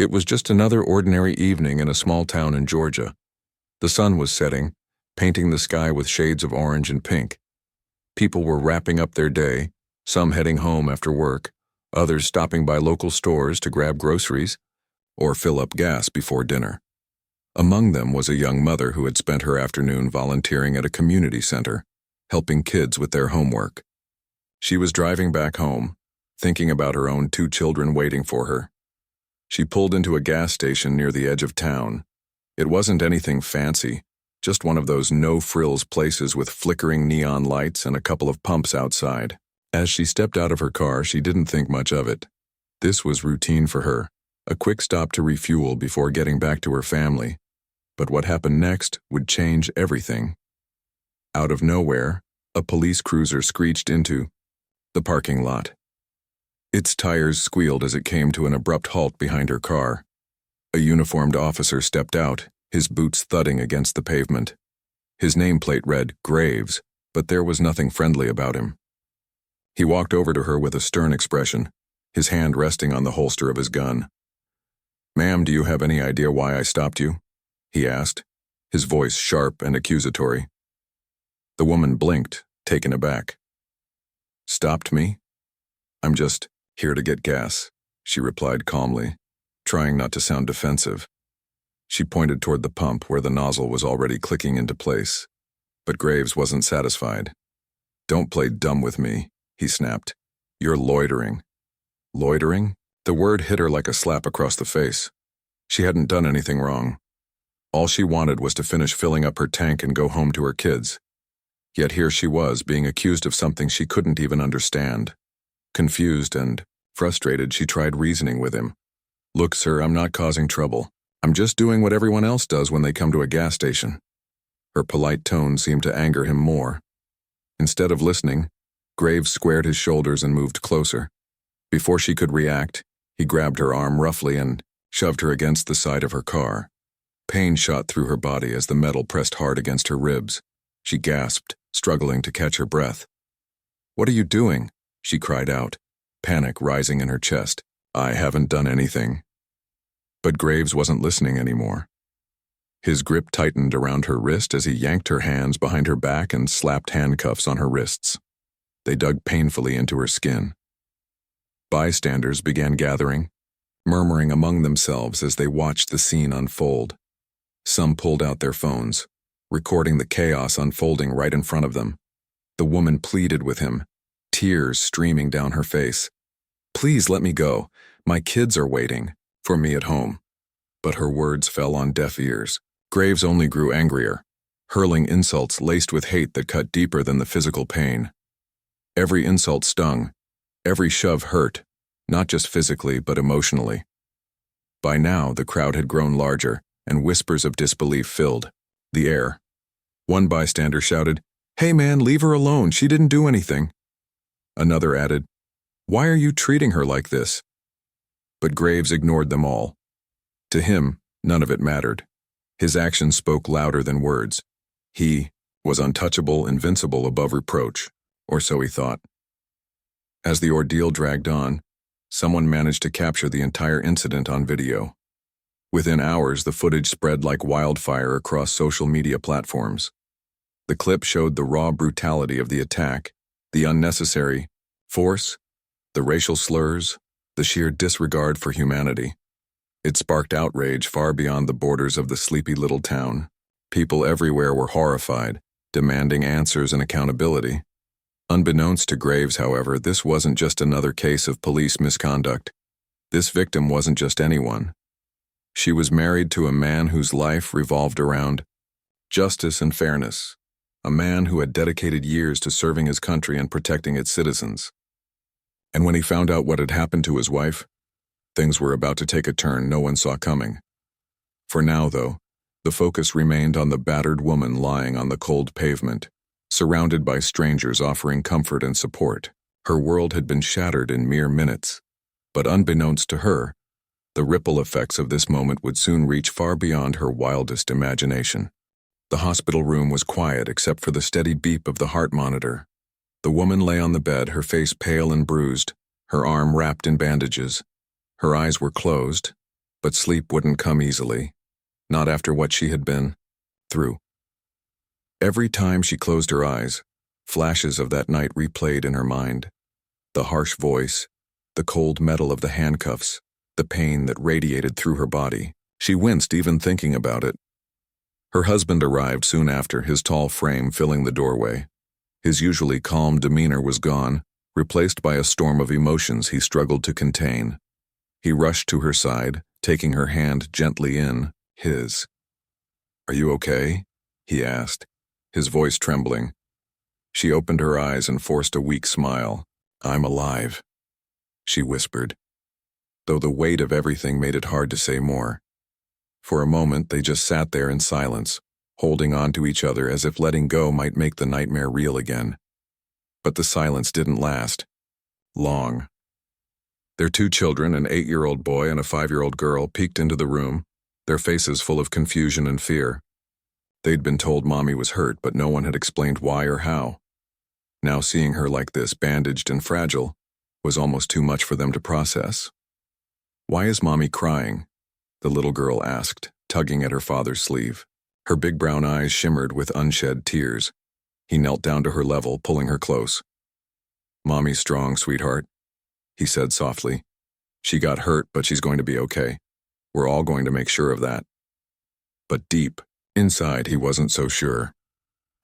It was just another ordinary evening in a small town in Georgia. The sun was setting, painting the sky with shades of orange and pink. People were wrapping up their day, some heading home after work, others stopping by local stores to grab groceries or fill up gas before dinner. Among them was a young mother who had spent her afternoon volunteering at a community center, helping kids with their homework. She was driving back home, thinking about her own 2 children waiting for her. She pulled into a gas station near the edge of town. It wasn't anything fancy, just one of those no-frills places with flickering neon lights and a couple of pumps outside. As she stepped out of her car, she didn't think much of it. This was routine for her, a quick stop to refuel before getting back to her family. But what happened next would change everything. Out of nowhere, a police cruiser screeched into the parking lot. Its tires squealed as it came to an abrupt halt behind her car. A uniformed officer stepped out, his boots thudding against the pavement. His nameplate read Graves, but there was nothing friendly about him. He walked over to her with a stern expression, his hand resting on the holster of his gun. "Ma'am, do you have any idea why I stopped you?" he asked, his voice sharp and accusatory. The woman blinked, taken aback. "Stopped me? I'm just here to get gas," she replied calmly, trying not to sound defensive. She pointed toward the pump where the nozzle was already clicking into place. But Graves wasn't satisfied. "Don't play dumb with me," he snapped. "You're loitering." Loitering? The word hit her like a slap across the face. She hadn't done anything wrong. All she wanted was to finish filling up her tank and go home to her kids. Yet here she was, being accused of something she couldn't even understand. Confused and frustrated, she tried reasoning with him. "Look, sir, I'm not causing trouble. I'm just doing what everyone else does when they come to a gas station." Her polite tone seemed to anger him more. Instead of listening, Graves squared his shoulders and moved closer. Before she could react, he grabbed her arm roughly and shoved her against the side of her car. Pain shot through her body as the metal pressed hard against her ribs. She gasped, struggling to catch her breath. "What are you doing?" she cried out, panic rising in her chest. "I haven't done anything." But Graves wasn't listening anymore. His grip tightened around her wrist as he yanked her hands behind her back and slapped handcuffs on her wrists. They dug painfully into her skin. Bystanders began gathering, murmuring among themselves as they watched the scene unfold. Some pulled out their phones, recording the chaos unfolding right in front of them. The woman pleaded with him, tears streaming down her face. "Please let me go. My kids are waiting for me at home." But her words fell on deaf ears. Graves only grew angrier, hurling insults laced with hate that cut deeper than the physical pain. Every insult stung, every shove hurt, not just physically but emotionally. By now, the crowd had grown larger, and whispers of disbelief filled the air. One bystander shouted, "Hey man, leave her alone, she didn't do anything." Another added, "Why are you treating her like this?" But Graves ignored them all. To him, none of it mattered. His actions spoke louder than words. He was untouchable, invincible, above reproach, or so he thought. As the ordeal dragged on, someone managed to capture the entire incident on video. Within hours, the footage spread like wildfire across social media platforms. The clip showed the raw brutality of the attack, the unnecessary force, the racial slurs, the sheer disregard for humanity. It sparked outrage far beyond the borders of the sleepy little town. People everywhere were horrified, demanding answers and accountability. Unbeknownst to Graves, however, this wasn't just another case of police misconduct. This victim wasn't just anyone. She was married to a man whose life revolved around justice and fairness, a man who had dedicated years to serving his country and protecting its citizens. And when he found out what had happened to his wife, things were about to take a turn no one saw coming. For now, though, the focus remained on the battered woman lying on the cold pavement, surrounded by strangers offering comfort and support. Her world had been shattered in mere minutes, but unbeknownst to her, the ripple effects of this moment would soon reach far beyond her wildest imagination. The hospital room was quiet except for the steady beep of the heart monitor. The woman lay on the bed, her face pale and bruised, her arm wrapped in bandages. Her eyes were closed, But sleep wouldn't come easily, not after what she had been through. Every time she closed her eyes, flashes of that night replayed in her mind. The harsh voice, the cold metal of the handcuffs, the pain that radiated through her body. She winced even thinking about it. Her husband arrived soon after, his tall frame filling the doorway. His usually calm demeanor was gone, replaced by a storm of emotions he struggled to contain. He rushed to her side, taking her hand gently in his. "Are you okay?" he asked, his voice trembling. She opened her eyes and forced a weak smile. "I'm alive," she whispered, though the weight of everything made it hard to say more. For a moment they just sat there in silence, holding on to each other as if letting go might make the nightmare real again. But the silence didn't last long. Their 2 children, an 8-year-old boy and a 5-year-old girl, peeked into the room, their faces full of confusion and fear. They'd been told Mommy was hurt, but no one had explained why or how. Now seeing her like this, bandaged and fragile, was almost too much for them to process. "Why is Mommy crying?" the little girl asked, tugging at her father's sleeve. Her big brown eyes shimmered with unshed tears. He knelt down to her level, pulling her close. "Mommy's strong, sweetheart," he said softly. "She got hurt, but she's going to be okay. We're all going to make sure of that." But deep inside, he wasn't so sure.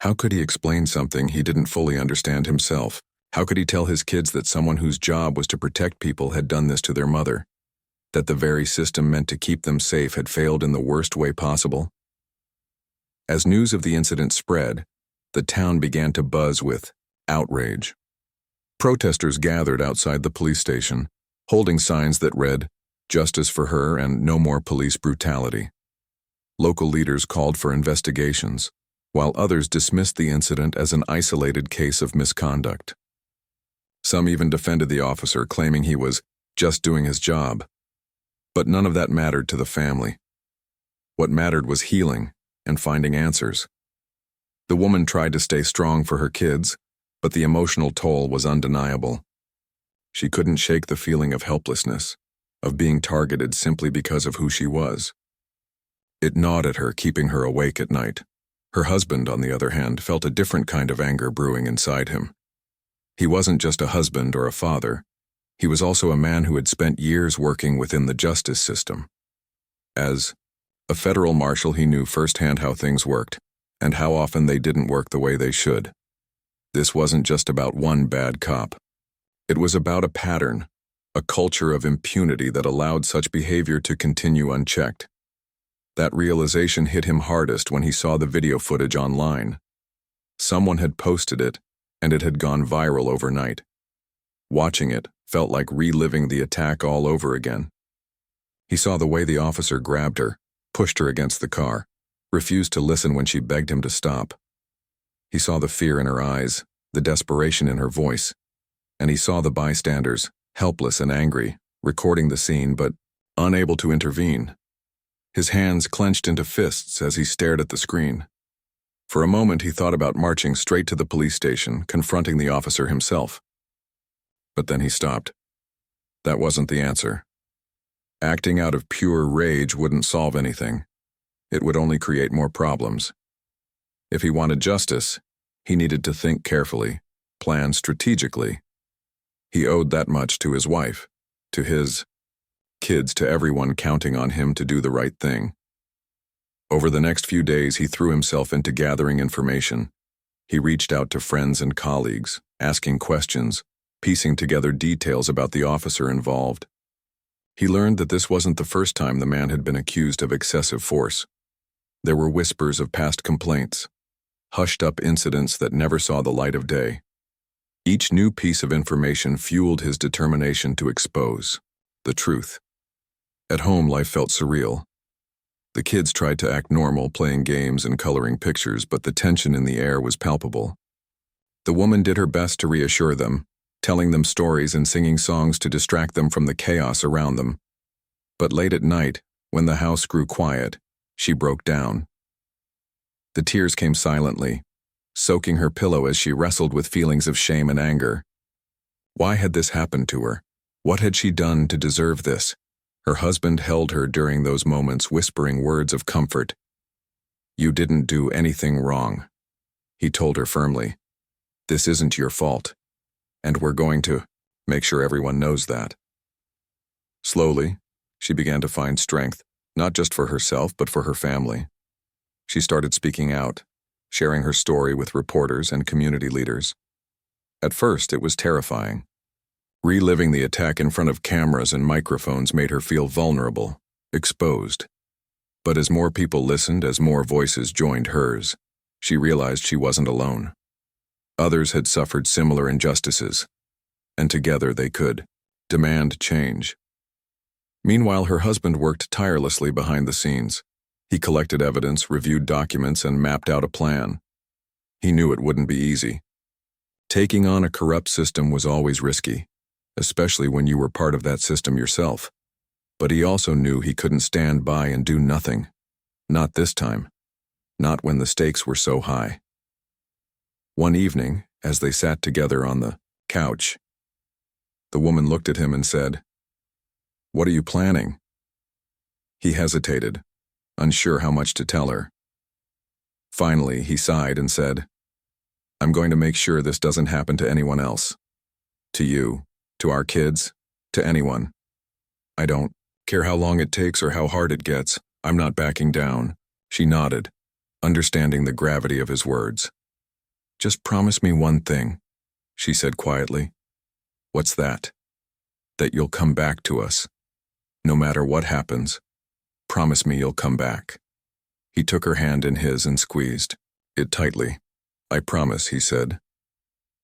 How could he explain something he didn't fully understand himself? How could he tell his kids that someone whose job was to protect people had done this to their mother? That the very system meant to keep them safe had failed in the worst way possible? As news of the incident spread, the town began to buzz with outrage. Protesters gathered outside the police station, holding signs that read, "Justice for her" and "No more police brutality." Local leaders called for investigations, while others dismissed the incident as an isolated case of misconduct. Some even defended the officer, claiming he was just doing his job. But none of that mattered to the family. What mattered was healing and finding answers. The woman tried to stay strong for her kids, but the emotional toll was undeniable. She couldn't shake the feeling of helplessness, of being targeted simply because of who she was. It gnawed at her, keeping her awake at night. Her husband, on the other hand, felt a different kind of anger brewing inside him. He wasn't just a husband or a father. He was also a man who had spent years working within the justice system. As a federal marshal, he knew firsthand how things worked, and how often they didn't work the way they should. This wasn't just about one bad cop. It was about a pattern, a culture of impunity that allowed such behavior to continue unchecked. That realization hit him hardest when he saw the video footage online. Someone had posted it, and it had gone viral overnight. Watching it felt like reliving the attack all over again. He saw the way the officer grabbed her, pushed her against the car, refused to listen when she begged him to stop. He saw the fear in her eyes, the desperation in her voice, and he saw the bystanders, helpless and angry, recording the scene but unable to intervene. His hands clenched into fists as he stared at the screen. For a moment he thought about marching straight to the police station, confronting the officer himself. But then he stopped. That wasn't the answer. Acting out of pure rage wouldn't solve anything. It would only create more problems. If he wanted justice, he needed to think carefully, plan strategically. He owed that much to his wife, to his kids, to everyone counting on him to do the right thing. Over the next few days, he threw himself into gathering information. He reached out to friends and colleagues, asking questions, piecing together details about the officer involved. He learned that this wasn't the first time the man had been accused of excessive force. There were whispers of past complaints, hushed-up incidents that never saw the light of day. Each new piece of information fueled his determination to expose the truth. At home, life felt surreal. The kids tried to act normal, playing games and coloring pictures, but the tension in the air was palpable. The woman did her best to reassure them, telling them stories and singing songs to distract them from the chaos around them. But late at night, when the house grew quiet, she broke down. The tears came silently, soaking her pillow as she wrestled with feelings of shame and anger. Why had this happened to her? What had she done to deserve this? Her husband held her during those moments, whispering words of comfort. "You didn't do anything wrong," he told her firmly. "This isn't your fault, and we're going to make sure everyone knows that." Slowly, she began to find strength, not just for herself but for her family. She started speaking out, sharing her story with reporters and community leaders. At first, it was terrifying. Reliving the attack in front of cameras and microphones made her feel vulnerable, exposed. But as more people listened, as more voices joined hers, she realized she wasn't alone. Others had suffered similar injustices, and together they could demand change. Meanwhile, her husband worked tirelessly behind the scenes. He collected evidence, reviewed documents, and mapped out a plan. He knew it wouldn't be easy. Taking on a corrupt system was always risky, especially when you were part of that system yourself. But he also knew he couldn't stand by and do nothing. Not this time. Not when the stakes were so high. One evening, as they sat together on the couch, the woman looked at him and said, "What are you planning?" He hesitated, unsure how much to tell her. Finally, he sighed and said, "I'm going to make sure this doesn't happen to anyone else. To you, to our kids, to anyone. I don't care how long it takes or how hard it gets. I'm not backing down." She nodded, understanding the gravity of his words. "Just promise me one thing," she said quietly. "What's that?" "That you'll come back to us. No matter what happens, promise me you'll come back." He took her hand in his and squeezed it tightly. "I promise," he said.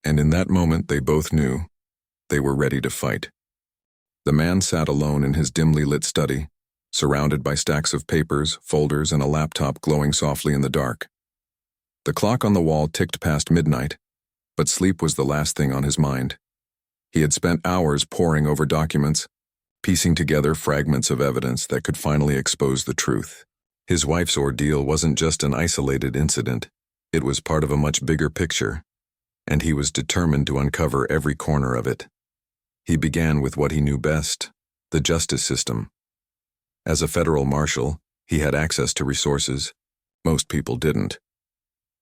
And in that moment they both knew they were ready to fight. The man sat alone in his dimly lit study, surrounded by stacks of papers, folders, and a laptop glowing softly in the dark. The clock on the wall ticked past midnight, but sleep was the last thing on his mind. He had spent hours poring over documents, piecing together fragments of evidence that could finally expose the truth. His wife's ordeal wasn't just an isolated incident. It was part of a much bigger picture, and he was determined to uncover every corner of it. He began with what he knew best, the justice system. As a federal marshal, he had access to resources most people didn't.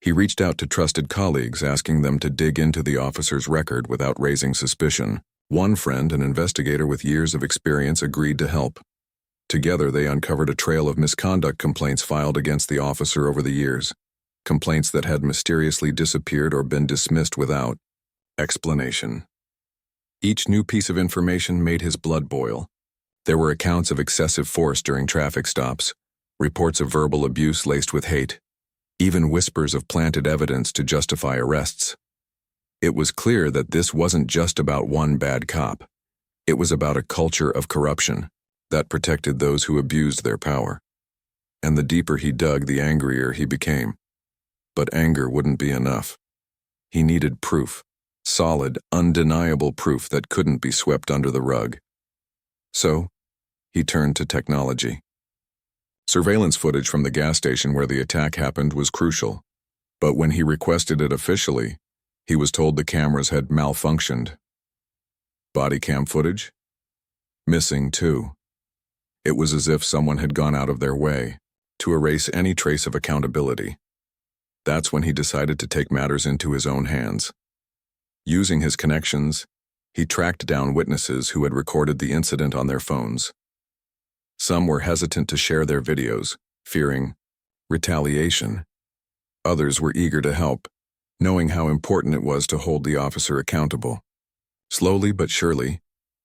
He reached out to trusted colleagues, asking them to dig into the officer's record without raising suspicion. One friend, an investigator with years of experience, agreed to help. Together, they uncovered a trail of misconduct complaints filed against the officer over the years, complaints that had mysteriously disappeared or been dismissed without explanation. Each new piece of information made his blood boil. There were accounts of excessive force during traffic stops, reports of verbal abuse laced with hate, even whispers of planted evidence to justify arrests. It was clear that this wasn't just about one bad cop. It was about a culture of corruption that protected those who abused their power. And the deeper he dug, the angrier he became. But anger wouldn't be enough. He needed proof, solid, undeniable proof that couldn't be swept under the rug. So, he turned to technology. Surveillance footage from the gas station where the attack happened was crucial, but when he requested it officially, he was told the cameras had malfunctioned. Body cam footage? Missing too. It was as if someone had gone out of their way to erase any trace of accountability. That's when he decided to take matters into his own hands. Using his connections, he tracked down witnesses who had recorded the incident on their phones. Some were hesitant to share their videos, fearing retaliation. Others were eager to help, knowing how important it was to hold the officer accountable. Slowly but surely,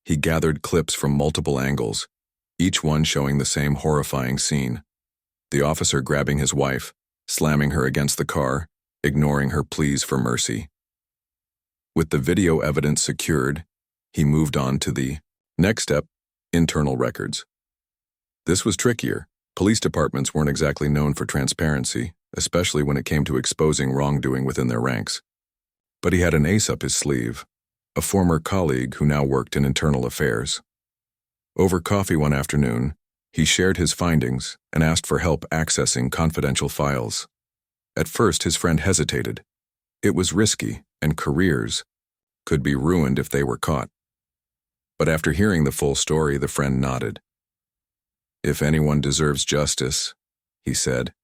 he gathered clips from multiple angles, each one showing the same horrifying scene. The officer grabbing his wife, slamming her against the car, ignoring her pleas for mercy. With the video evidence secured, he moved on to the next step, internal records. This was trickier. Police departments weren't exactly known for transparency, especially when it came to exposing wrongdoing within their ranks. But he had an ace up his sleeve, a former colleague who now worked in internal affairs. Over coffee one afternoon, he shared his findings and asked for help accessing confidential files. At first, his friend hesitated. It was risky, and careers could be ruined if they were caught. But after hearing the full story, the friend nodded. If anyone deserves justice, he said,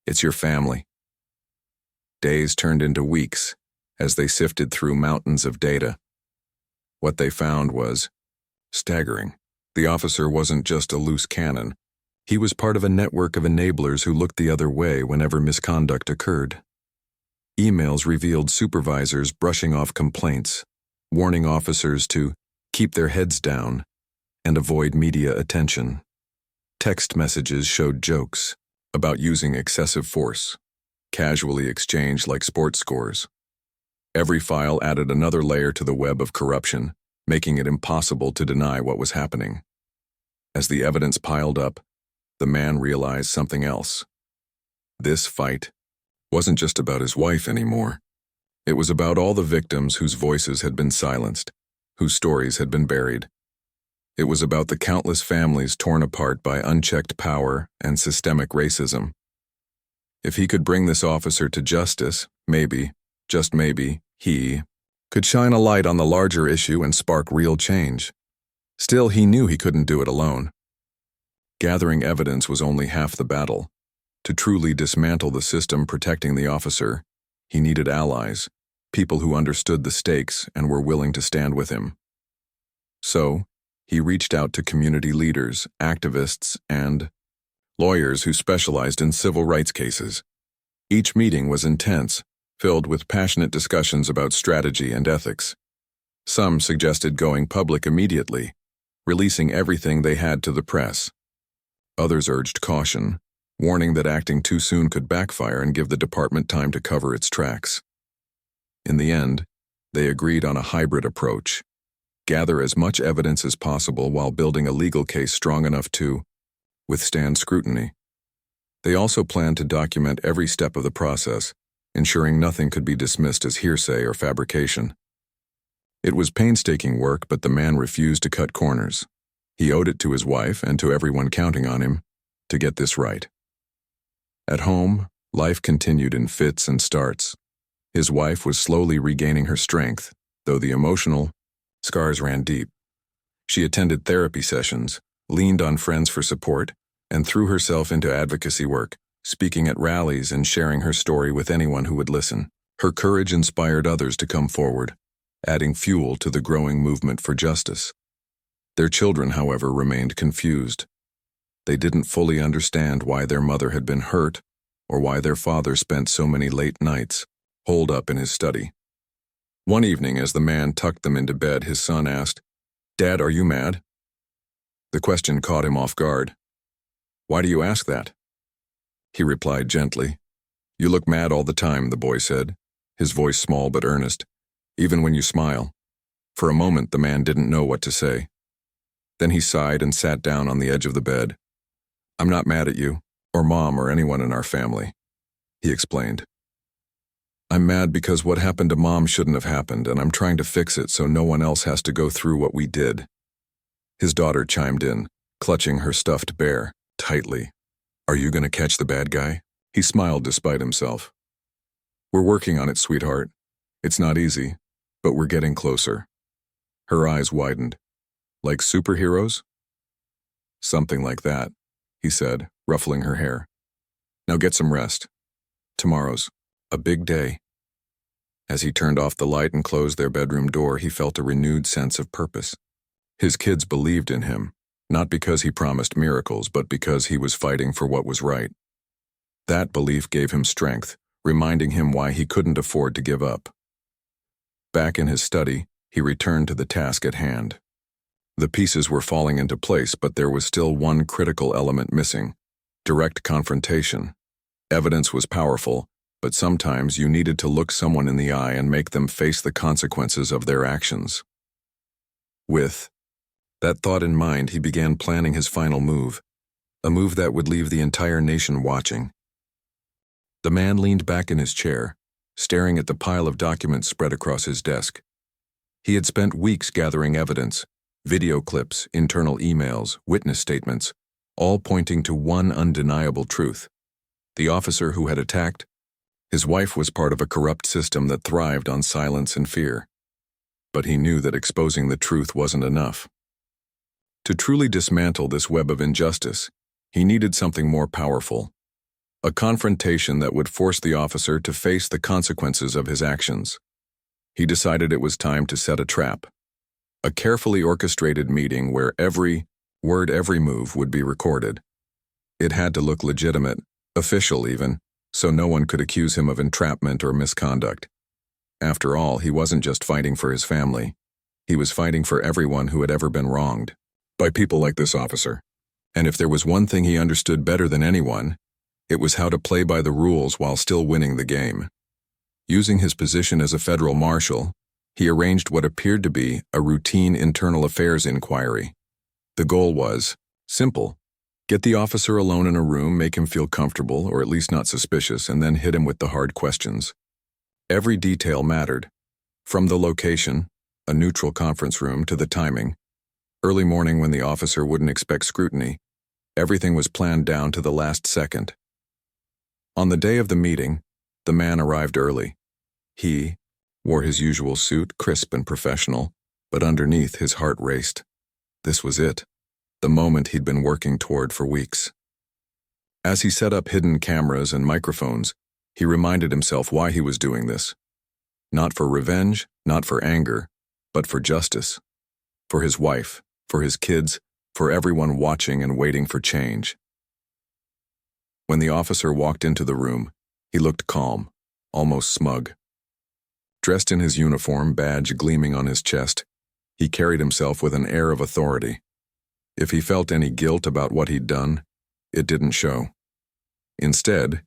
it's your family. Days turned into weeks as they sifted through mountains of data. What they found was staggering. The officer wasn't just a loose cannon. He was part of a network of enablers who looked the other way whenever misconduct occurred. Emails revealed supervisors brushing off complaints, warning officers to keep their heads down and avoid media attention. Text messages showed jokes about using excessive force, casually exchanged like sports scores. Every file added another layer to the web of corruption, making it impossible to deny what was happening. As the evidence piled up, the man realized something else. This fight wasn't just about his wife anymore. It was about all the victims whose voices had been silenced, whose stories had been buried. It was about the countless families torn apart by unchecked power and systemic racism. If he could bring this officer to justice, maybe, just maybe, he could shine a light on the larger issue and spark real change. Still, he knew he couldn't do it alone. Gathering evidence was only half the battle. To truly dismantle the system protecting the officer, he needed allies, people who understood the stakes and were willing to stand with him. So, he reached out to community leaders, activists, and lawyers who specialized in civil rights cases. Each meeting was intense, filled with passionate discussions about strategy and ethics. Some suggested going public immediately, releasing everything they had to the press. Others urged caution, warning that acting too soon could backfire and give the department time to cover its tracks. In the end, they agreed on a hybrid approach: gather as much evidence as possible while building a legal case strong enough to withstand scrutiny. They also planned to document every step of the process, ensuring nothing could be dismissed as hearsay or fabrication. It was painstaking work, but the man refused to cut corners. He owed it to his wife and to everyone counting on him to get this right. At home, life continued in fits and starts. His wife was slowly regaining her strength, though the emotional scars ran deep. She attended therapy sessions, leaned on friends for support, and threw herself into advocacy work, speaking at rallies and sharing her story with anyone who would listen. Her courage inspired others to come forward, adding fuel to the growing movement for justice. Their children, however, remained confused. They didn't fully understand why their mother had been hurt or why their father spent so many late nights holed up in his study. One evening, as the man tucked them into bed, his son asked, "Dad, are you mad?" The question caught him off guard. "Why do you ask that?" He replied gently. "You look mad all the time," the boy said, his voice small but earnest, "even when you smile." For a moment, the man didn't know what to say. Then he sighed and sat down on the edge of the bed. "I'm not mad at you, or Mom, or anyone in our family," he explained. "I'm mad because what happened to Mom shouldn't have happened, and I'm trying to fix it so no one else has to go through what we did." His daughter chimed in, clutching her stuffed bear tightly. "Are you going to catch the bad guy?" He smiled despite himself. "We're working on it, sweetheart. It's not easy, but we're getting closer." Her eyes widened. "Like superheroes?" "Something like that," he said, ruffling her hair. "Now get some rest. Tomorrow's a big day." As he turned off the light and closed their bedroom door, he felt a renewed sense of purpose. His kids believed in him, not because he promised miracles, but because he was fighting for what was right. That belief gave him strength, reminding him why he couldn't afford to give up. Back in his study, he returned to the task at hand. The pieces were falling into place, but there was still one critical element missing: direct confrontation. Evidence was powerful, but sometimes you needed to look someone in the eye and make them face the consequences of their actions. With that thought in mind, he began planning his final move, a move that would leave the entire nation watching. The man leaned back in his chair, staring at the pile of documents spread across his desk. He had spent weeks gathering evidence: video clips, internal emails, witness statements, all pointing to one undeniable truth. The officer who had attacked his wife was part of a corrupt system that thrived on silence and fear. But he knew that exposing the truth wasn't enough. To truly dismantle this web of injustice, he needed something more powerful. A confrontation that would force the officer to face the consequences of his actions. He decided it was time to set a trap. A carefully orchestrated meeting where every word, every move would be recorded. It had to look legitimate, official even, so no one could accuse him of entrapment or misconduct. After all, he wasn't just fighting for his family. He was fighting for everyone who had ever been wronged by people like this officer. And if there was one thing he understood better than anyone, it was how to play by the rules while still winning the game. Using his position as a federal marshal, he arranged what appeared to be a routine internal affairs inquiry. The goal was simple. Get the officer alone in a room, make him feel comfortable, or at least not suspicious, and then hit him with the hard questions. Every detail mattered. From the location, a neutral conference room, to the timing. Early morning when the officer wouldn't expect scrutiny, everything was planned down to the last second. On the day of the meeting, the man arrived early. He wore his usual suit, crisp and professional, but underneath his heart raced. This was it, the moment he'd been working toward for weeks. As he set up hidden cameras and microphones, he reminded himself why he was doing this. Not for revenge, not for anger, but for justice. For his wife, for his kids, for everyone watching and waiting for change. When the officer walked into the room, he looked calm, almost smug. Dressed in his uniform, badge gleaming on his chest, he carried himself with an air of authority. If he felt any guilt about what he'd done, it didn't show. Instead,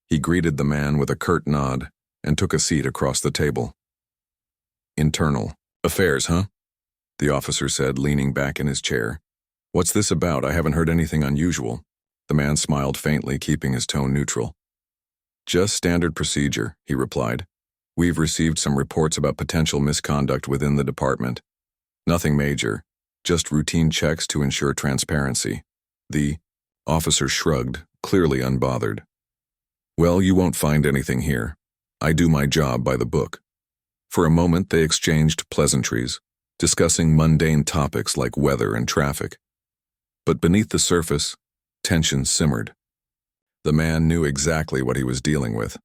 he greeted the man with a curt nod and took a seat across the table. "Internal affairs, huh?" the officer said, leaning back in his chair. "What's this about? I haven't heard anything unusual." The man smiled faintly, keeping his tone neutral. "Just standard procedure," he replied. "We've received some reports about potential misconduct within the department. Nothing major, just routine checks to ensure transparency." The officer shrugged, clearly unbothered. "Well, you won't find anything here. I do my job by the book." For a moment they exchanged pleasantries, discussing mundane topics like weather and traffic. But beneath the surface, tension simmered. The man knew exactly what he was dealing with.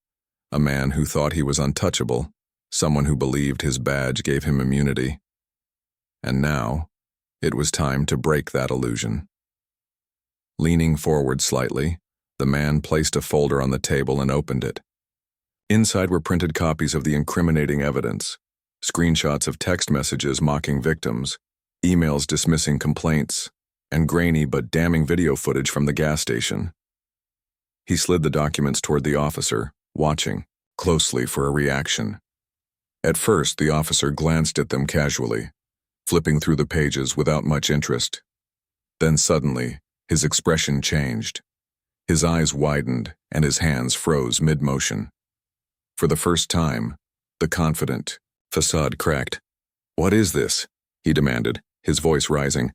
A man who thought he was untouchable, someone who believed his badge gave him immunity. And now, it was time to break that illusion. Leaning forward slightly, the man placed a folder on the table and opened it. Inside were printed copies of the incriminating evidence, screenshots of text messages mocking victims, emails dismissing complaints, and grainy but damning video footage from the gas station. He slid the documents toward the officer, watching closely for a reaction. At first, the officer glanced at them casually, flipping through the pages without much interest. Then suddenly, his expression changed. His eyes widened and his hands froze mid-motion. For the first time, the confident facade cracked. "What is this?" he demanded, his voice rising.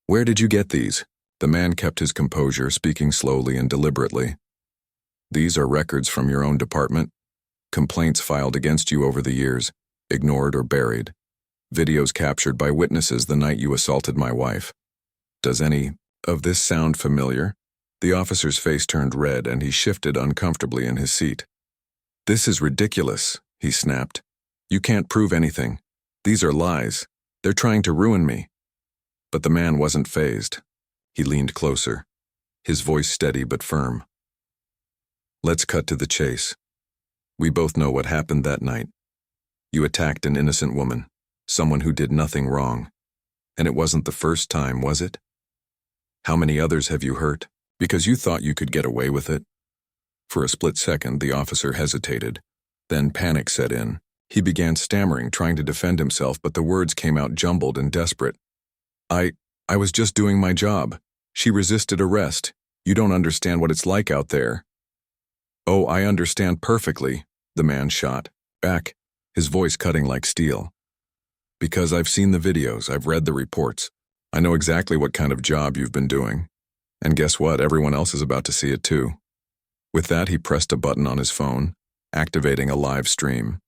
"Where did you get these?" The man kept his composure, speaking slowly and deliberately. "These are records from your own department. Complaints filed against you over the years, ignored or buried. Videos captured by witnesses the night you assaulted my wife. Does any of this sound familiar?" The officer's face turned red and he shifted uncomfortably in his seat. "This is ridiculous," he snapped. "You can't prove anything. These are lies. They're trying to ruin me." But the man wasn't fazed. He leaned closer, his voice steady but firm. "Let's cut to the chase. We both know what happened that night. You attacked an innocent woman, someone who did nothing wrong. And it wasn't the first time, was it? How many others have you hurt? Because you thought you could get away with it?" For a split second, the officer hesitated. Then panic set in. He began stammering, trying to defend himself, but the words came out jumbled and desperate. I was just doing my job. She resisted arrest. You don't understand what it's like out there." "Oh, I understand perfectly," the man shot back, his voice cutting like steel. "Because I've seen the videos, I've read the reports. I know exactly what kind of job you've been doing. And guess what? Everyone else is about to see it too." With that, he pressed a button on his phone, activating a live stream.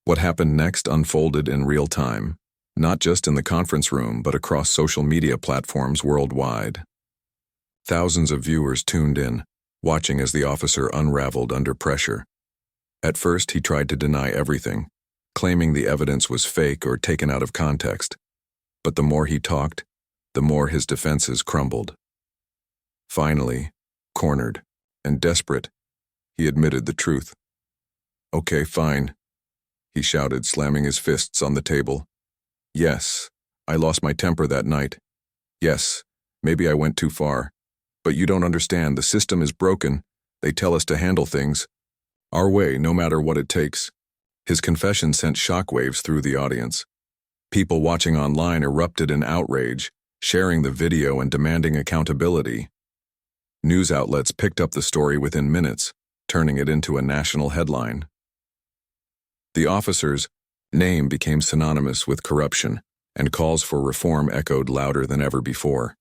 What happened next unfolded in real time, not just in the conference room but across social media platforms worldwide. Thousands of viewers tuned in, watching as the officer unraveled under pressure. At first, he tried to deny everything, claiming the evidence was fake or taken out of context. But the more he talked, the more his defenses crumbled. Finally, cornered and desperate, he admitted the truth. "Okay, fine," he shouted, slamming his fists on the table. "Yes, I lost my temper that night. Yes, maybe I went too far. But you don't understand, the system is broken. They tell us to handle things our way, no matter what it takes." His confession sent shockwaves through the audience. People watching online erupted in outrage, sharing the video and demanding accountability. News outlets picked up the story within minutes, turning it into a national headline. The officer's name became synonymous with corruption, and calls for reform echoed louder than ever before.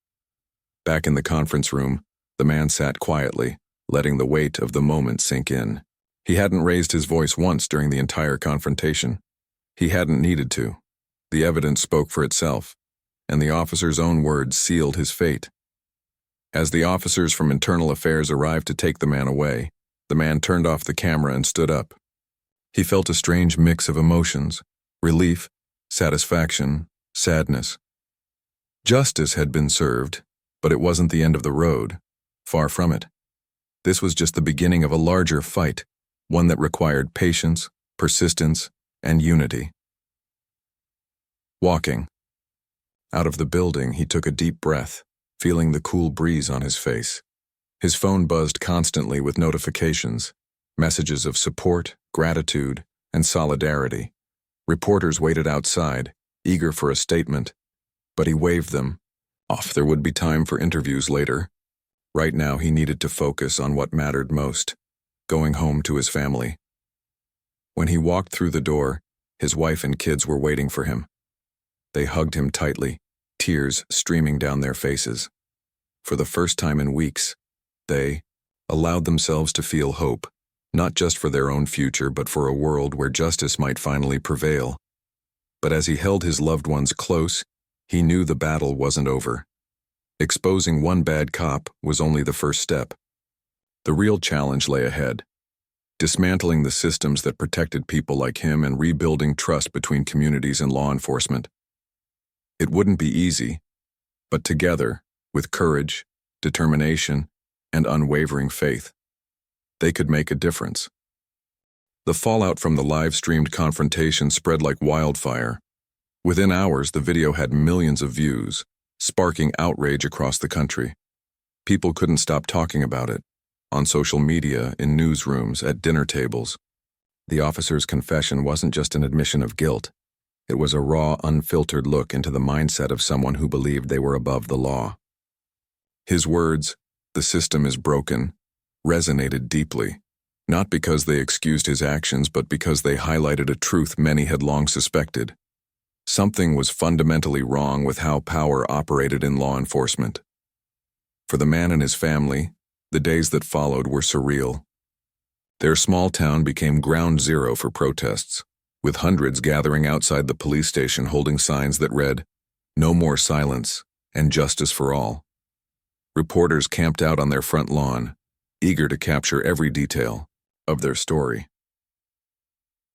Back in the conference room, the man sat quietly, letting the weight of the moment sink in. He hadn't raised his voice once during the entire confrontation. He hadn't needed to. The evidence spoke for itself, and the officer's own words sealed his fate. As the officers from Internal Affairs arrived to take the man away, the man turned off the camera and stood up. He felt a strange mix of emotions: relief, satisfaction, sadness. Justice had been served, but it wasn't the end of the road. Far from it. This was just the beginning of a larger fight, one that required patience, persistence, and unity. Walking out of the building, he took a deep breath, feeling the cool breeze on his face. His phone buzzed constantly with notifications, messages of support, gratitude, and solidarity. Reporters waited outside, eager for a statement, but he waved them off. There would be time for interviews later. Right now, he needed to focus on what mattered most: going home to his family. When he walked through the door, his wife and kids were waiting for him. They hugged him tightly, tears streaming down their faces. For the first time in weeks, they allowed themselves to feel hope, not just for their own future, but for a world where justice might finally prevail. But as he held his loved ones close, he knew the battle wasn't over. Exposing one bad cop was only the first step. The real challenge lay ahead: dismantling the systems that protected people like him and rebuilding trust between communities and law enforcement. It wouldn't be easy, but together, with courage, determination, and unwavering faith, they could make a difference. The fallout from the live-streamed confrontation spread like wildfire. Within hours, the video had millions of views, sparking outrage across the country. People couldn't stop talking about it, on social media, in newsrooms, at dinner tables. The officer's confession wasn't just an admission of guilt. It was a raw, unfiltered look into the mindset of someone who believed they were above the law. His words, "The system is broken," resonated deeply, not because they excused his actions, but because they highlighted a truth many had long suspected. Something was fundamentally wrong with how power operated in law enforcement. For the man and his family, the days that followed were surreal. Their small town became ground zero for protests, with hundreds gathering outside the police station holding signs that read, "No more silence," and "Justice for all." Reporters camped out on their front lawn, eager to capture every detail of their story.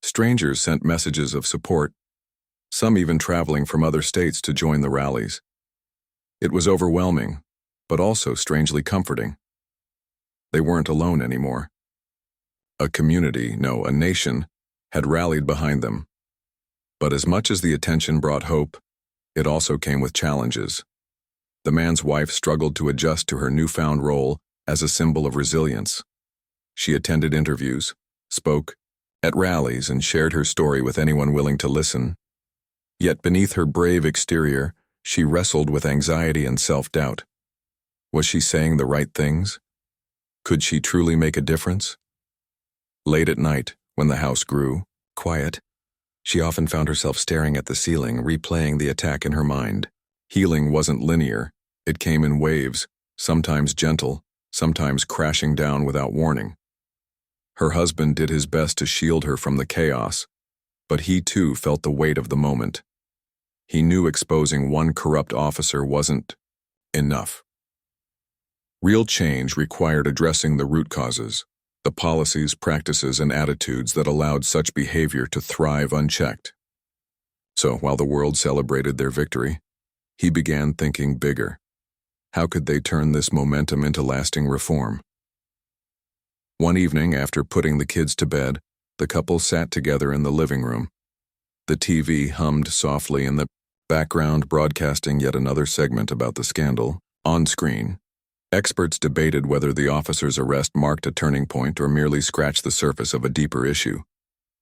Strangers sent messages of support, some even traveling from other states to join the rallies. It was overwhelming, but also strangely comforting. They weren't alone anymore. A community, no, a nation, had rallied behind them. But as much as the attention brought hope, it also came with challenges. The man's wife struggled to adjust to her newfound role as a symbol of resilience. She attended interviews, spoke at rallies, and shared her story with anyone willing to listen. Yet beneath her brave exterior, she wrestled with anxiety and self-doubt. Was she saying the right things? Could she truly make a difference? Late at night, when the house grew quiet, she often found herself staring at the ceiling, replaying the attack in her mind. Healing wasn't linear. It came in waves, sometimes gentle, sometimes crashing down without warning. Her husband did his best to shield her from the chaos, but he too felt the weight of the moment. He knew exposing one corrupt officer wasn't enough. Real change required addressing the root causes, the policies, practices, and attitudes that allowed such behavior to thrive unchecked. So, while the world celebrated their victory, he began thinking bigger. How could they turn this momentum into lasting reform? One evening, after putting the kids to bed, the couple sat together in the living room. The TV hummed softly in the background, broadcasting yet another segment about the scandal. On screen, experts debated whether the officer's arrest marked a turning point or merely scratched the surface of a deeper issue.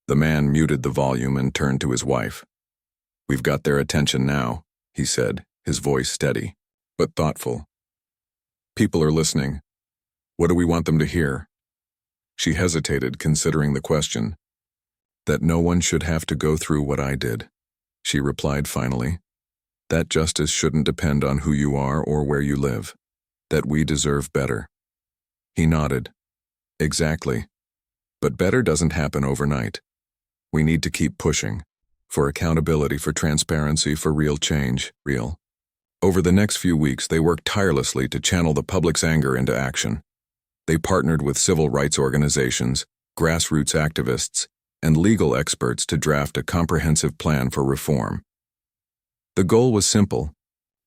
The man muted the volume and turned to his wife. "We've got their attention now," he said, his voice steady, but thoughtful. "People are listening. What do we want them to hear?" She hesitated, considering the question. "That no one should have to go through what I did," she replied finally. "That justice shouldn't depend on who you are or where you live. That we deserve better." He nodded. "Exactly. But better doesn't happen overnight. We need to keep pushing. For accountability, for transparency, for real change, real." Over the next few weeks, they worked tirelessly to channel the public's anger into action. They partnered with civil rights organizations, grassroots activists, and legal experts to draft a comprehensive plan for reform. The goal was simple: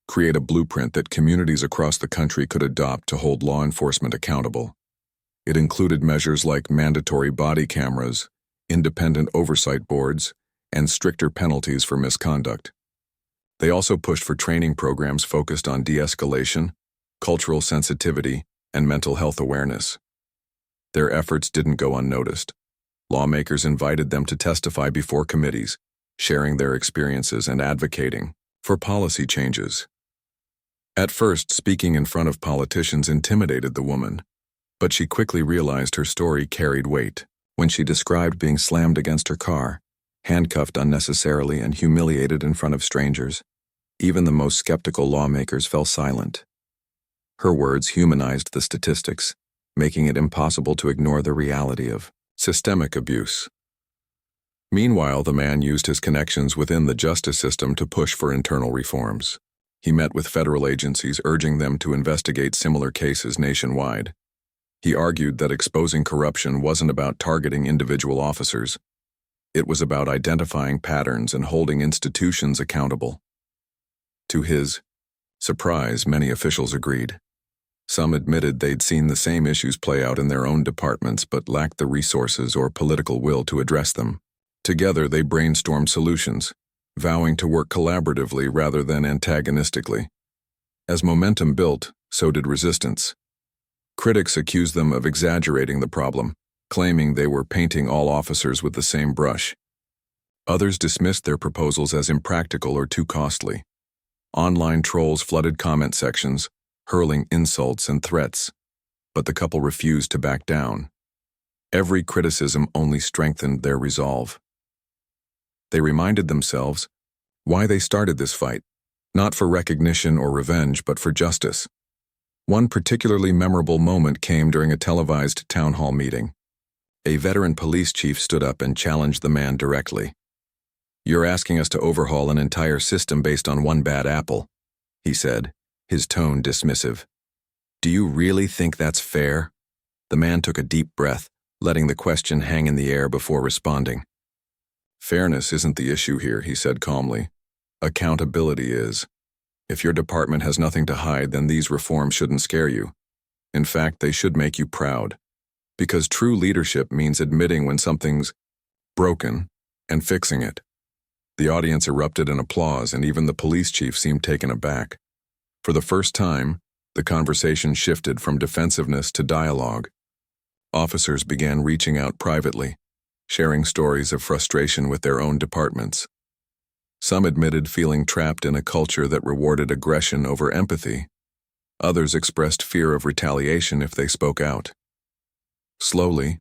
create a blueprint that communities across the country could adopt to hold law enforcement accountable. It included measures like mandatory body cameras, independent oversight boards, and stricter penalties for misconduct. They also pushed for training programs focused on de-escalation, cultural sensitivity, and mental health awareness. Their efforts didn't go unnoticed. Lawmakers invited them to testify before committees, sharing their experiences and advocating for policy changes. At first, speaking in front of politicians intimidated the woman, but she quickly realized her story carried weight. When she described being slammed against her car, handcuffed unnecessarily, and humiliated in front of strangers, even the most skeptical lawmakers fell silent. Her words humanized the statistics, making it impossible to ignore the reality of systemic abuse. Meanwhile, the man used his connections within the justice system to push for internal reforms. He met with federal agencies, urging them to investigate similar cases nationwide. He argued that exposing corruption wasn't about targeting individual officers. It was about identifying patterns and holding institutions accountable. To his surprise, many officials agreed. Some admitted they'd seen the same issues play out in their own departments but lacked the resources or political will to address them. Together, they brainstormed solutions, vowing to work collaboratively rather than antagonistically. As momentum built, so did resistance. Critics accused them of exaggerating the problem, claiming they were painting all officers with the same brush. Others dismissed their proposals as impractical or too costly. Online trolls flooded comment sections, hurling insults and threats, but the couple refused to back down. Every criticism only strengthened their resolve. They reminded themselves why they started this fight, not for recognition or revenge, but for justice. One particularly memorable moment came during a televised town hall meeting. A veteran police chief stood up and challenged the man directly. "You're asking us to overhaul an entire system based on one bad apple," he said, his tone dismissive. "Do you really think that's fair?" The man took a deep breath, letting the question hang in the air before responding. "Fairness isn't the issue here," he said calmly. "Accountability is. If your department has nothing to hide, then these reforms shouldn't scare you. In fact, they should make you proud. Because true leadership means admitting when something's broken and fixing it." The audience erupted in applause, and even the police chief seemed taken aback. For the first time, the conversation shifted from defensiveness to dialogue. Officers began reaching out privately, sharing stories of frustration with their own departments. Some admitted feeling trapped in a culture that rewarded aggression over empathy. Others expressed fear of retaliation if they spoke out. Slowly,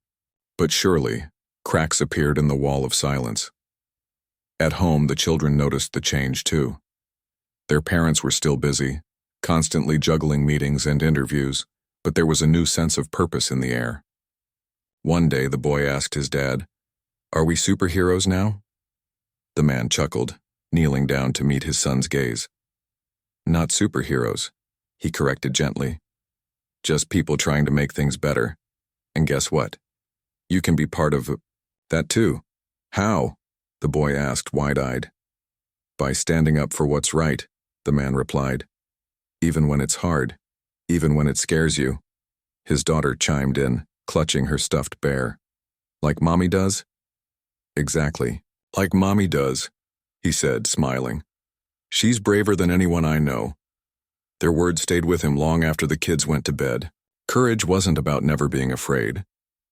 but surely, cracks appeared in the wall of silence. At home, the children noticed the change too. Their parents were still busy, constantly juggling meetings and interviews, but there was a new sense of purpose in the air. One day, the boy asked his dad, "Are we superheroes now?" The man chuckled. kneeling down to meet his son's gaze. Not superheroes, he corrected gently. Just people trying to make things better. And guess what? You can be part of that too. How? The boy asked, wide-eyed. By standing up for what's right, the man replied. Even when it's hard, even when it scares you. His daughter chimed in, clutching her stuffed bear. Like Mommy does? Exactly. Like Mommy does, he said, smiling. She's braver than anyone I know. Their words stayed with him long after the kids went to bed. Courage wasn't about never being afraid.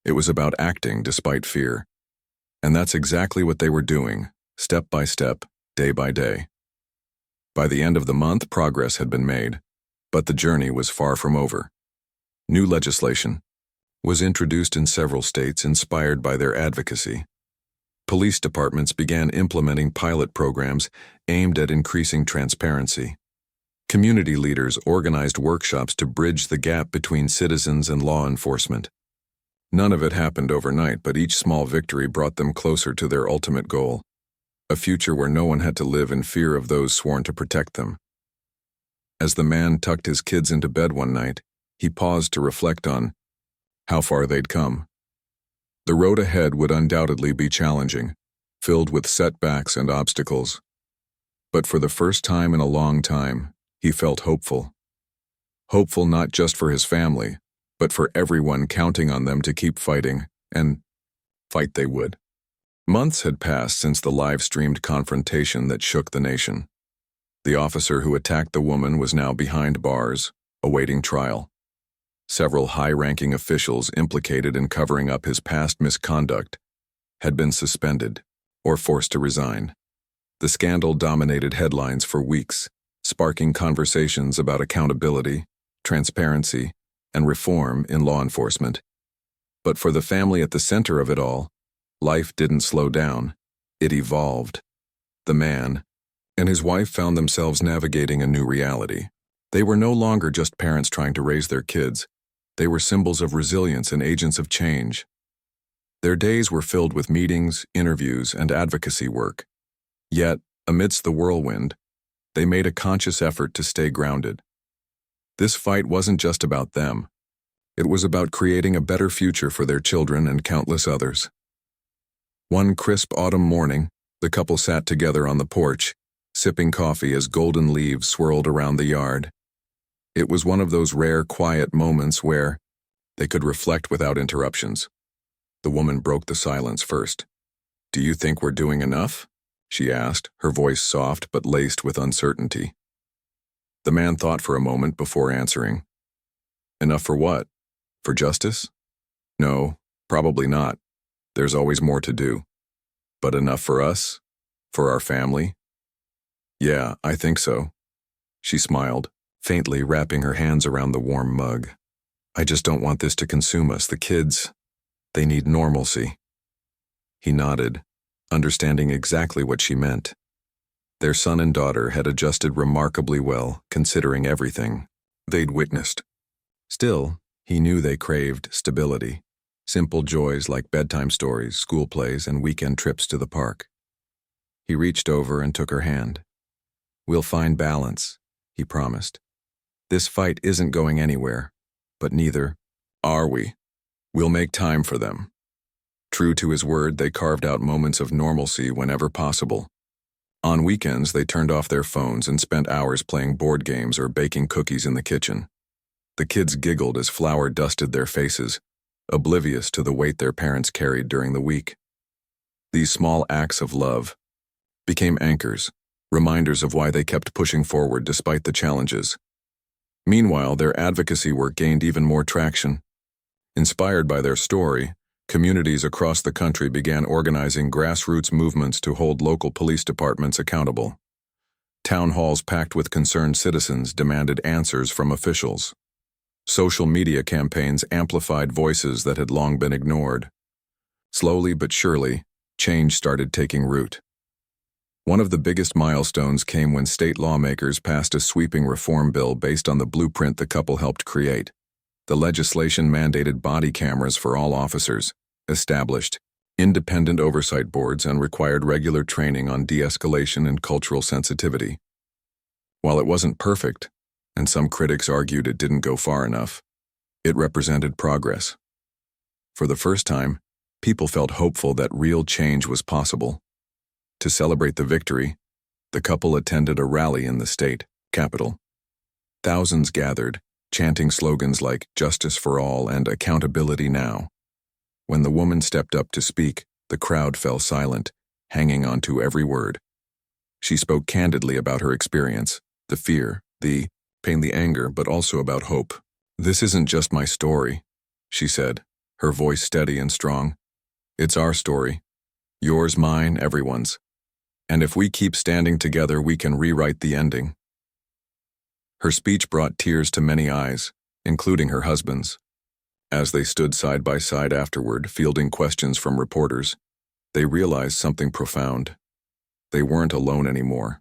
It was about acting despite fear. And that's exactly what they were doing, step by step, day by day. By the end of the month, progress had been made, but the journey was far from over. New legislation was introduced in several states inspired by their advocacy. Police departments began implementing pilot programs aimed at increasing transparency. Community leaders organized workshops to bridge the gap between citizens and law enforcement. None of it happened overnight, but each small victory brought them closer to their ultimate goal, a future where no one had to live in fear of those sworn to protect them. As the man tucked his kids into bed one night, he paused to reflect on how far they'd come. The road ahead would undoubtedly be challenging, filled with setbacks and obstacles. But for the first time in a long time, he felt hopeful. Hopeful not just for his family, but for everyone counting on them to keep fighting, and fight they would. Months had passed since the live-streamed confrontation that shook the nation. The officer who attacked the woman was now behind bars, awaiting trial. Several high-ranking officials implicated in covering up his past misconduct had been suspended or forced to resign. The scandal dominated headlines for weeks, sparking conversations about accountability, transparency, and reform in law enforcement. But for the family at the center of it all, life didn't slow down, it evolved. The man and his wife found themselves navigating a new reality. They were no longer just parents trying to raise their kids. They were symbols of resilience and agents of change. Their days were filled with meetings, interviews, and advocacy work. Yet, amidst the whirlwind, they made a conscious effort to stay grounded. This fight wasn't just about them. It was about creating a better future for their children and countless others. One crisp autumn morning, the couple sat together on the porch, sipping coffee as golden leaves swirled around the yard. It was one of those rare, quiet moments where they could reflect without interruptions. The woman broke the silence first. "Do you think we're doing enough?" she asked, her voice soft but laced with uncertainty. The man thought for a moment before answering. "Enough for what? For justice? No, probably not. There's always more to do. But enough for us? For our family? Yeah, I think so." She smiled, faintly wrapping her hands around the warm mug. "I just don't want this to consume us. The kids, they need normalcy." He nodded, understanding exactly what she meant. Their son and daughter had adjusted remarkably well, considering everything they'd witnessed. Still, he knew they craved stability, simple joys like bedtime stories, school plays, and weekend trips to the park. He reached over and took her hand. "We'll find balance," he promised. "This fight isn't going anywhere, but neither are we. We'll make time for them." True to his word, they carved out moments of normalcy whenever possible. On weekends, they turned off their phones and spent hours playing board games or baking cookies in the kitchen. The kids giggled as flour dusted their faces, oblivious to the weight their parents carried during the week. These small acts of love became anchors, reminders of why they kept pushing forward despite the challenges. Meanwhile, their advocacy work gained even more traction. Inspired by their story, communities across the country began organizing grassroots movements to hold local police departments accountable. Town halls packed with concerned citizens demanded answers from officials. Social media campaigns amplified voices that had long been ignored. Slowly but surely, change started taking root. One of the biggest milestones came when state lawmakers passed a sweeping reform bill based on the blueprint the couple helped create. The legislation mandated body cameras for all officers, established independent oversight boards, and required regular training on de-escalation and cultural sensitivity. While it wasn't perfect, and some critics argued it didn't go far enough, it represented progress. For the first time, people felt hopeful that real change was possible. To celebrate the victory, the couple attended a rally in the state capital. Thousands gathered, chanting slogans like "Justice for All" and "Accountability Now." When the woman stepped up to speak, the crowd fell silent, hanging on to every word. She spoke candidly about her experience, the fear, the pain, the anger, but also about hope. "This isn't just my story," she said, her voice steady and strong. "It's our story. Yours, mine, everyone's. And if we keep standing together, we can rewrite the ending." Her speech brought tears to many eyes, including her husband's. As they stood side by side afterward, fielding questions from reporters, they realized something profound. They weren't alone anymore.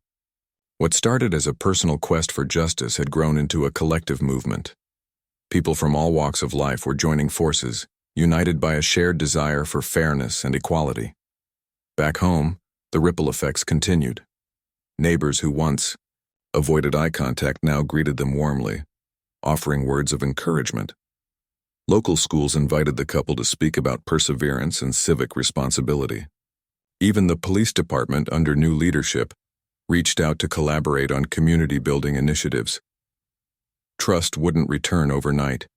What started as a personal quest for justice had grown into a collective movement. People from all walks of life were joining forces, united by a shared desire for fairness and equality. Back home, the ripple effects continued. Neighbors who once avoided eye contact now greeted them warmly, offering words of encouragement. Local schools invited the couple to speak about perseverance and civic responsibility. Even the police department, under new leadership, reached out to collaborate on community-building initiatives. Trust wouldn't return overnight,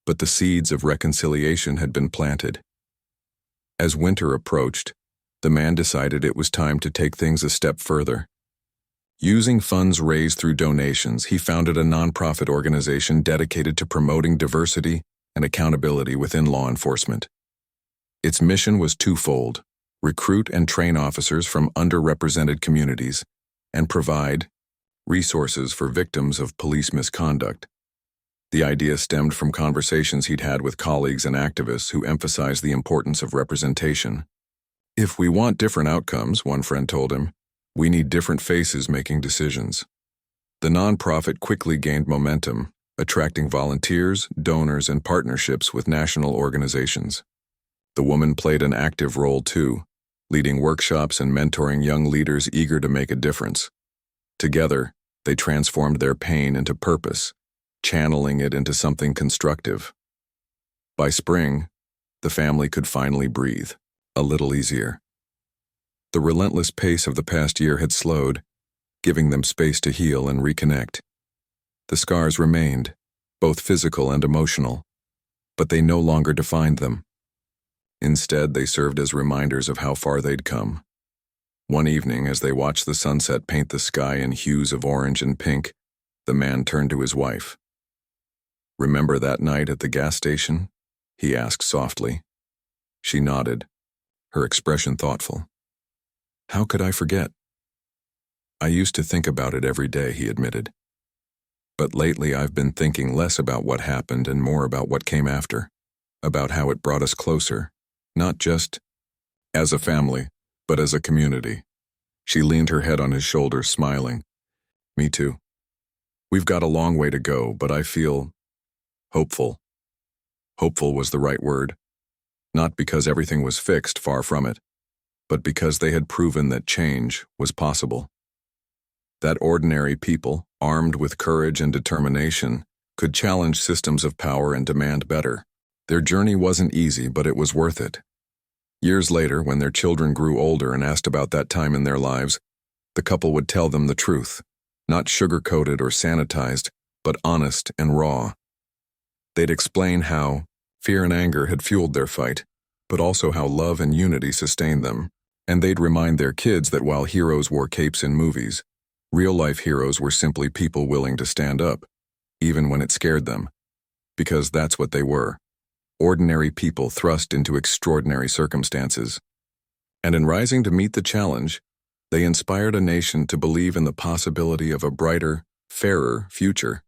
but the seeds of reconciliation had been planted. As winter approached, the man decided it was time to take things a step further. Using funds raised through donations, he founded a nonprofit organization dedicated to promoting diversity and accountability within law enforcement. Its mission was twofold: recruit and train officers from underrepresented communities, and provide resources for victims of police misconduct. The idea stemmed from conversations he'd had with colleagues and activists who emphasized the importance of representation. "If we want different outcomes," one friend told him, "we need different faces making decisions." The nonprofit quickly gained momentum, attracting volunteers, donors, and partnerships with national organizations. The woman played an active role too, leading workshops and mentoring young leaders eager to make a difference. Together, they transformed their pain into purpose, channeling it into something constructive. By spring, the family could finally breathe, a little easier. The relentless pace of the past year had slowed, giving them space to heal and reconnect. The scars remained, both physical and emotional, but they no longer defined them. Instead, they served as reminders of how far they'd come. One evening, as they watched the sunset paint the sky in hues of orange and pink, the man turned to his wife. "Remember that night at the gas station?" he asked softly. She nodded, her expression thoughtful. "How could I forget?" "I used to think about it every day," he admitted. "But lately I've been thinking less about what happened and more about what came after, about how it brought us closer, not just as a family, but as a community." She leaned her head on his shoulder, smiling. "Me too. We've got a long way to go, but I feel hopeful." Hopeful was the right word. Not because everything was fixed, far from it, but because they had proven that change was possible. That ordinary people, armed with courage and determination, could challenge systems of power and demand better. Their journey wasn't easy, but it was worth it. Years later, when their children grew older and asked about that time in their lives, the couple would tell them the truth, not sugar-coated or sanitized, but honest and raw. They'd explain how fear and anger had fueled their fight, but also how love and unity sustained them. And they'd remind their kids that while heroes wore capes in movies, real-life heroes were simply people willing to stand up, even when it scared them. Because that's what they were. Ordinary people thrust into extraordinary circumstances. And in rising to meet the challenge, they inspired a nation to believe in the possibility of a brighter, fairer future.